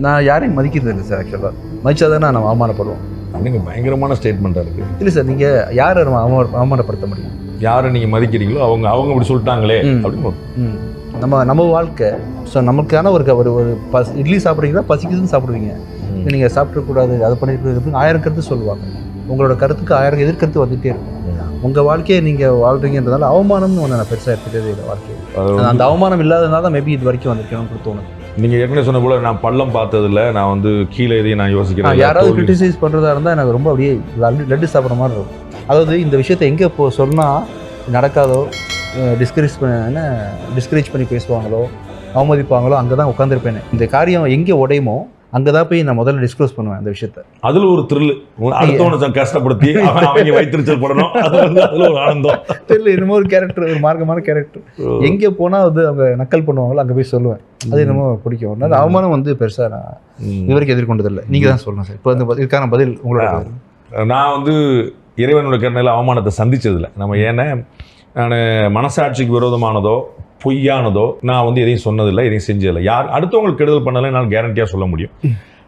நான் யாரையும் மதிக்கிறது இல்லை சார். ஆக்சுவலாக மதிச்சா தானே நம்ம அவமானப்படுவோம். அப்படிங்க பயங்கரமான ஸ்டேட்மெண்ட்டாக இருக்குது. இல்லை சார், நீங்கள் யாரை நம்ம அவமானப்படுத்த முடியும்? யாரை நீங்கள் மதிக்கிறீங்களோ அவங்க இப்படி சொல்லிட்டாங்களே அப்படின்னு. நம்ம வாழ்க்கை. ஸோ நமக்கான ஒரு இட்லி சாப்பிட்றீங்கன்னா பசிக்குதுன்னு சாப்பிடுவீங்க. நீங்கள் சாப்பிடக்கூடாது, அதை பண்ணிட்டு 1000 கருத்து சொல்லுவாங்க. உங்களோட கருத்துக்கு 1000 எதிர்கருத்து வந்துகிட்டே இருக்கும். உங்கள் வாழ்க்கையை நீங்கள் வாழ்றீங்கன்றதால அவமானம்னு ஒன்று நான் பெருசாக எடுத்துகிட்டே இல்லை வாழ்க்கையை. அந்த அவமானம் இல்லாதனால தான் மேபி இது வரைக்கும் வந்திருக்கணும்னு தோணுது. நீங்கள் ஏற்கனவே சொன்ன போல நான் பள்ளம் பார்த்ததில்ல, நான் வந்து கீழே எதையும் நான் யோசிக்கிறேன். யாராவது கிரிட்டிசைஸ் பண்ணுறதா இருந்தால் எனக்கு ரொம்ப அப்படியே லட்டு சாப்பிட்ற மாதிரி இருக்கும். அதாவது இந்த விஷயத்தை எங்கே சொன்னால் நடக்காதோ, டிஸ்கரேஜ் பண்ணி பேசுவாங்களோ, அவமதிப்பாங்களோ, அங்கே தான் உட்காந்துருப்பேன். இந்த காரியம் எங்கே உடையுமோ அங்கே தான் போய் நான் முதல்ல டிஸ்க்ளோஸ் பண்ணுவேன் அந்த விஷயத்த. அதில் ஒரு த்ரில், அடுத்தவனை கஷ்டப்படுத்தி அவங்க வைத்திருச்சல் படணும், அதில் ஒரு ஆனந்தம் தெரியல. என்னமோ ஒரு கேரக்டர், ஒரு மார்க்கமான கேரக்டர். எங்கே போனால் வந்து அவங்க நக்கல் பண்ணுவாங்களோ அங்கே போய் சொல்லுவேன். அது என்னமோ பிடிக்கும். அந்த அவமானம் வந்து பெருசாக நான் இது வரைக்கும் எதிர்கொண்டதில்லை. நீங்கள் தான் சொல்லணும் சார். இப்போ இந்த இதுக்கான பதில் உங்களோட. நான் வந்து இறைவனோட கருணையில் அவமானத்தை சந்திச்சதில்லை. நம்ம ஏன்னா நான் மனசாட்சிக்கு விரோதமானதோ பொய்யானதோ நான் வந்து எதையும் சொன்னதில்லை, எதையும் செஞ்சதில்லை. யார் அடுத்தவங்களுக்கு கெடுதல் பண்ணலை என்னால் கேரண்டியாக சொல்ல முடியும்.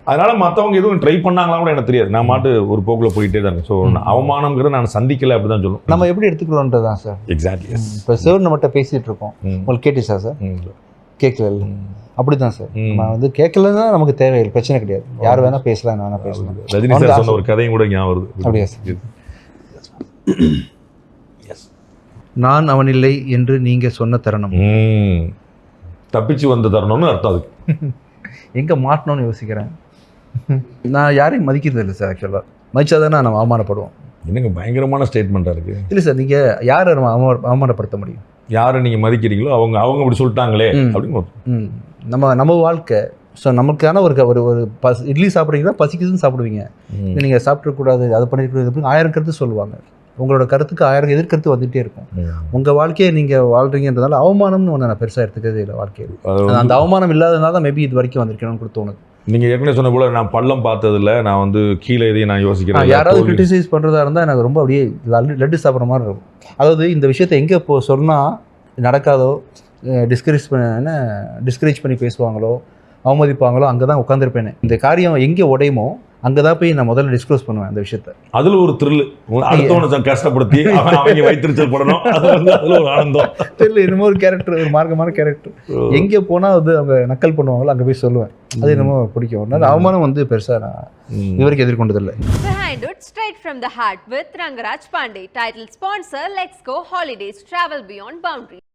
அதனால் மற்றவங்க எதுவும் ட்ரை பண்ணாங்களா கூட எனக்கு தெரியாது. நான் மாட்டு ஒரு போக்கில் போயிட்டே தான் இருக்கேன். ஸோ அவமானங்கிறத நான் சந்திக்கலை அப்படி தான் சொல்லணும். நம்ம எப்படி எடுத்துக்கிறோன்றது தான் சார். எக்ஸாக்ட்லி. இப்போ சார் நம்மகிட்ட பேசிகிட்டு இருக்கோம், உங்களுக்கு கேட்டுச்சா சார்? கேட்கல. அப்படி தான் சார். நம்ம வந்து கேட்கலன்னா நமக்கு தேவையில்லை, பிரச்சனை கிடையாது. யார் வேணால் பேசலாம், என்ன வேணால் பேசலாம். ரஜினி சார் சொன்ன ஒரு கதையும் கூட ஞாபகம் வருது. அப்படியா சார்? நான் அவனில்லை என்று நீங்கள் சொன்ன தருணம், தப்பிச்சு வந்த தருணம்னு அர்த்தம். அதுக்கு எங்கே மாட்டணும்னு யோசிக்கிறேன். நான் யாரையும் மதிக்கிறது இல்லை சார். ஆக்சுவலாக மதிச்சா தானே நம்ம அவமானப்படுவோம். என்னங்க பயங்கரமான ஸ்டேட்மெண்ட்டாக இருக்குது. இல்லை சார், நீங்கள் யாரை நம்ம அவமானப்படுத்த முடியும்? யாரை நீங்கள் மதிக்கிறீங்களோ அவங்க இப்படி சொல்லிட்டாங்களே அப்படின்னு. நம்ம வாழ்க்கை. ஸோ நமக்கான ஒரு இட்லி சாப்பிட்றீங்கன்னா பசிக்குதுன்னு சாப்பிடுவீங்க. நீங்கள் சாப்பிடக்கூடாது, அதை பண்ணிட்டு 1000 கருத்து சொல்லுவாங்க. உங்களோட கருத்துக்கு 1000 எதிர்கருத்து வந்துகிட்டே இருக்கும். உங்கள் வாழ்க்கையை நீங்கள் வாழ்றீங்கன்றதால அவமானம்னு ஒன்று நான் பெருசாக எடுத்துக்கிறதே இல்லை வாழ்க்கையில். அந்த அவமானம் இல்லாதனால தான் மேபி இது வரைக்கும் வந்திருக்கணும்னு தோணுது. நீங்கள் ஏற்கனவே சொன்ன போல நான் பள்ளம் பார்த்ததில்ல, நான் வந்து கீழே எதையும் நான் யோசிக்கிறேன். யாராவது கிரிட்டிசைஸ் பண்ணுறதா இருந்தால் எனக்கு ரொம்ப அப்படியே லட்டு சாப்பிட்ற மாதிரி இருக்கும். அதாவது இந்த விஷயத்தை எங்கே சொன்னால் நடக்காதோ, டிஸ்கரேஜ் பண்ணி பேசுவாங்களோ, அவமதிப்பாங்களோ, அங்கே தான் உட்காந்துருப்பேன். இந்த காரியம் எங்கே உடையுமோ அங்கே தான் போய் நான் முதல்ல டிஸ்க்ளோஸ் பண்ணுவேன் அந்த விஷயத்த. அதில் ஒரு த்ரில், அடுத்தவனை கஷ்டப்படுத்தி அவங்க வைத்திருச்சல் படணும், அதில் ஒரு ஆனந்தம். தெரியல. என்னமோ ஒரு கேரக்டர், ஒரு மார்க்கமான கேரக்டர். எங்கே போனால் வந்து அவங்க நக்கல் பண்ணுவாங்களோ அங்கே போய் சொல்லுவேன். அது என்னமோ பிடிக்கும். அந்த அவமானம் வந்து பெருசாக நான் இது வரைக்கும் எதிர்கொண்டதில்லை. Straight from the heart with Rangaraj Pandey. Title sponsor, Let's Go Holidays, travel beyond boundaries.